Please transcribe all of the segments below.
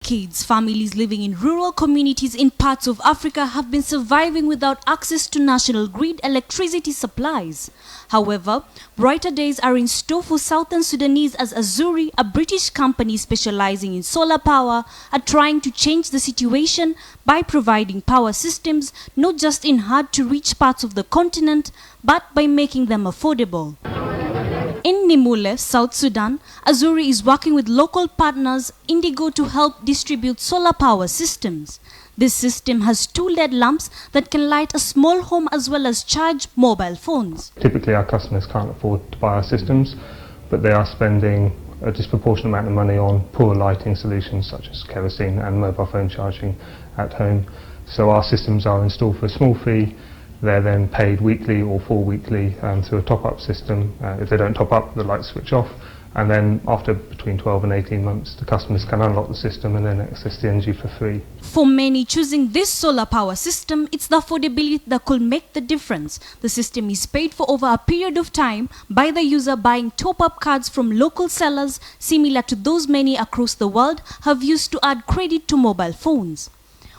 decades, families living in rural communities in parts of Africa have been surviving without access to national grid electricity supplies. However, brighter days are in store for Southern Sudanese as Azuri, a British company specializing in solar power, are trying to change the situation by providing power systems not just in hard-to-reach parts of the continent, but by making them affordable. In Nimule, South Sudan, Azuri is working with local partners Indigo to help distribute solar power systems. This system has two LED lamps that can light a small home as well as charge mobile phones. Typically our customers can't afford to buy our systems, but they are spending a disproportionate amount of money on poor lighting solutions such as kerosene and mobile phone charging at home. So our systems are installed for a small fee. They're then paid weekly or fortweekly through a top-up system. If they don't top up, the lights switch off, and then after between 12 and 18 months, the customers can unlock the system and then access the energy for free. For many choosing this solar power system, it's the affordability that could make the difference. The system is paid for over a period of time by the user buying top-up cards from local sellers, similar to those many across the world have used to add credit to mobile phones.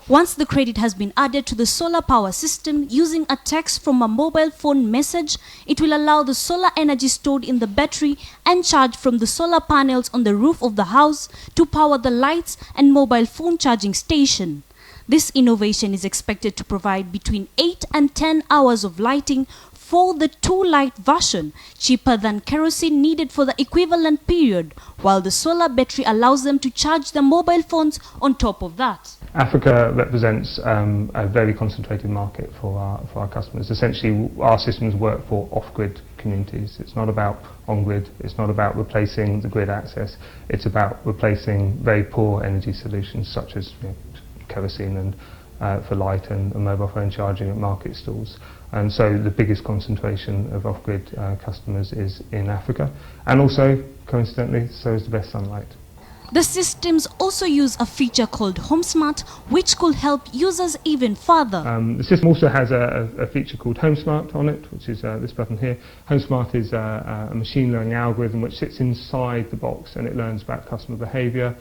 Once the credit has been added to the solar power system using a text from a mobile phone message, it will allow the solar energy stored in the battery and charged from the solar panels on the roof of the house to power the lights and mobile phone charging station. This innovation is expected to provide between 8 and 10 hours of lighting for the two-light version, cheaper than kerosene needed for the equivalent period, while the solar battery allows them to charge their mobile phones on top of that. Africa represents a very concentrated market for our customers. Essentially, our systems work for off-grid communities. It's not about on-grid, it's not about replacing the grid access, it's about replacing very poor energy solutions such as kerosene and for light and mobile phone charging at market stalls. And so the biggest concentration of off-grid customers is in Africa, and also, coincidentally, so is the best sunlight. The systems also use a feature called HomeSmart, which could help users even further. The system also has a feature called HomeSmart on it, which is this button here. HomeSmart is a machine learning algorithm which sits inside the box and it learns about customer behaviour.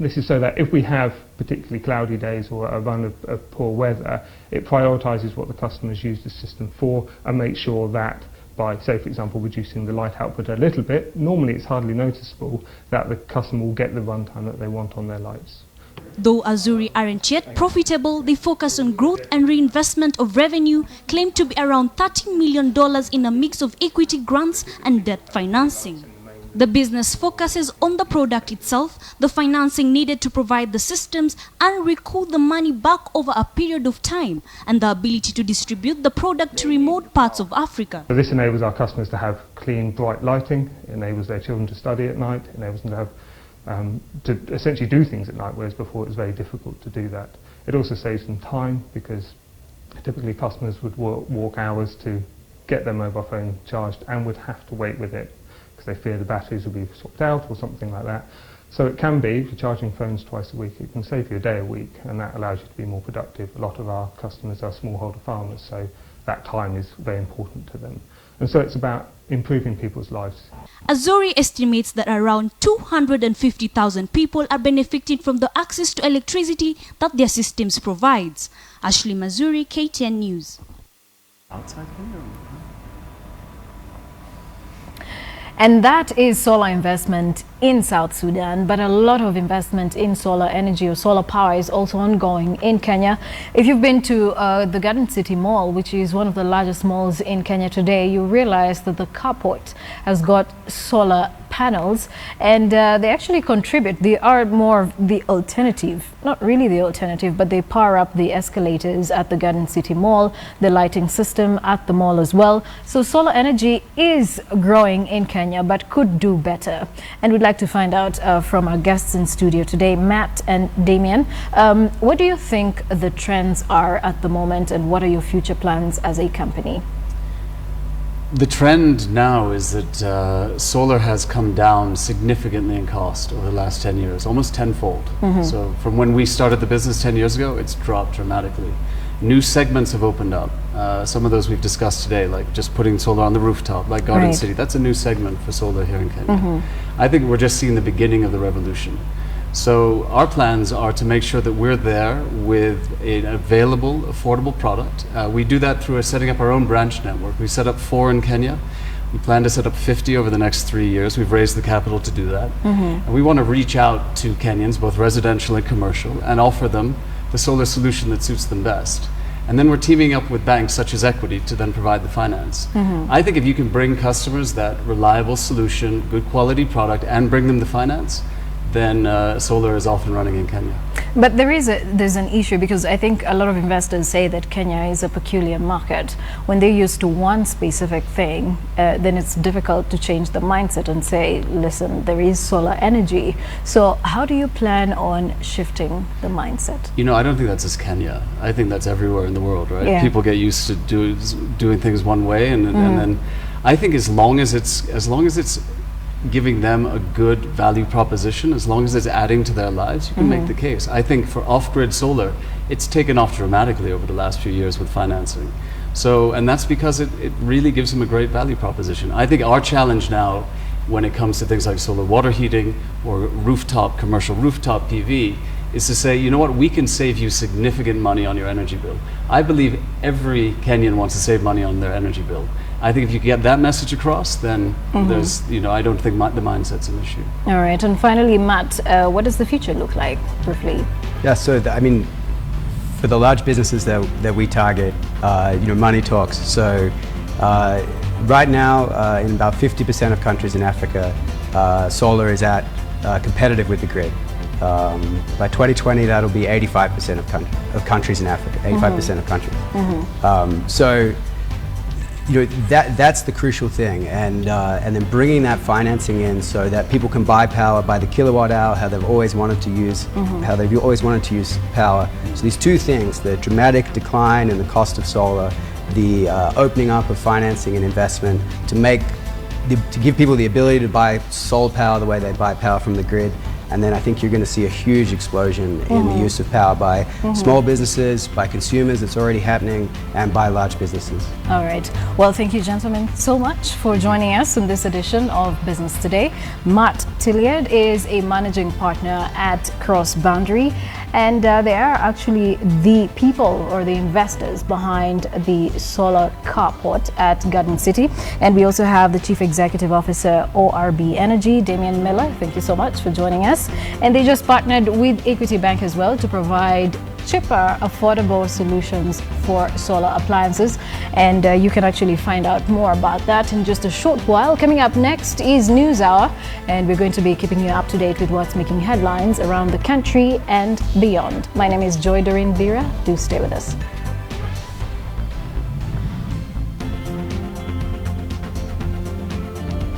This is so that if we have particularly cloudy days or a run of poor weather, it prioritises what the customers use the system for and makes sure that by, say for example, reducing the light output a little bit, normally it's hardly noticeable, that the customer will get the runtime that they want on their lights. Though Azuri aren't yet profitable, they focus on growth and reinvestment of revenue, claimed to be around $30 million in a mix of equity grants and debt financing. The business focuses on the product itself, the financing needed to provide the systems and recoup the money back over a period of time, and the ability to distribute the product to remote parts of Africa. So this enables our customers to have clean, bright lighting, enables their children to study at night, enables them to have to essentially do things at night, whereas before it was very difficult to do that. It also saves them time because typically customers would walk hours to get their mobile phone charged and would have to wait with it because they fear the batteries will be swapped out or something like that. So it can be, if you're charging phones twice a week, it can save you a day a week, and that allows you to be more productive. A lot of our customers are smallholder farmers, so that time is very important to them. And so it's about improving people's lives. Azuri estimates that around 250,000 people are benefiting from the access to electricity that their systems provides. Ashley Mazuri, KTN News. Outside window. And that is solar investment in South Sudan, but a lot of investment in solar energy or solar power is also ongoing in Kenya. If you've been to the Garden City Mall, which is one of the largest malls in Kenya today, you realize that the carport has got solar panels, and they actually contribute. They are more of the alternative, not really the alternative, but they power up the escalators at the Garden City Mall, the lighting system at the mall as well. So solar energy is growing in Kenya, but could do better. And we'd like to find out from our guests in studio today, Matt and Damien, what do you think the trends are at the moment, and what are your future plans as a company? The trend now is that solar has come down significantly in cost over the last 10 years, almost tenfold. So from when we started the business 10 years ago, it's dropped dramatically. New segments have opened up. Some of those we've discussed today, like just putting solar on the rooftop, like Garden City. That's a new segment for solar here in Kenya. I think we're just seeing the beginning of the revolution. So our plans are to make sure that we're there with an available, affordable product. We do that through setting up our own branch network. We set up 4 in Kenya. We plan to set up 50 over the next 3 years. We've raised the capital to do that. And we want to reach out to Kenyans, both residential and commercial, and offer them the solar solution that suits them best. And then we're teaming up with banks such as Equity to then provide the finance. I think if you can bring customers that reliable solution, good quality product, and bring them the finance, then solar is off and running in Kenya. But there's an issue, because I think a lot of investors say that Kenya is a peculiar market. When they're used to one specific thing, then it's difficult to change the mindset and say, listen, there is solar energy. So how do you plan on shifting the mindset? You know, I don't think that's just Kenya. I think that's everywhere in the world, right? Yeah. People get used to doing things one way, and then I think as long as it's giving them a good value proposition, as long as it's adding to their lives, you can make the case. I think for off-grid solar, it's taken off dramatically over the last few years with financing. So, and that's because it really gives them a great value proposition. I think our challenge now, when it comes to things like solar water heating or commercial rooftop PV, is to say, you know what, we can save you significant money on your energy bill. I believe every Kenyan wants to save money on their energy bill. I think if you get that message across, then there's, I don't think the mindset's an issue. All right, and finally, Matt, what does the future look like, briefly? Yeah, so I mean, for the large businesses that we target, money talks. So right now, in about 50% of countries in Africa, solar is competitive with the grid. By 2020, that'll be 85% of countries in Africa, 85% of countries. So, that's the crucial thing, and then bringing that financing in so that people can buy power by the kilowatt hour, how they've always wanted to use power. So these two things, the dramatic decline in the cost of solar, the opening up of financing and investment to give people the ability to buy solar power the way they buy power from the grid. And then I think you're going to see a huge explosion in the use of power by small businesses, by consumers. It's already happening, and by large businesses. All right. Well, thank you, gentlemen, so much for joining us in this edition of Business Today. Matt Tilliard is a managing partner at Cross Boundary, and they are actually the people or the investors behind the solar carport at Garden City. And we also have the Chief Executive Officer, ORB Energy, Damien Miller. Thank you so much for joining us. And they just partnered with Equity Bank as well to provide cheaper, affordable solutions for solar appliances. And you can actually find out more about that in just a short while. Coming up next is News Hour, and we're going to be keeping you up to date with what's making headlines around the country and beyond. My name is Joy Doreen Bira. Do stay with us.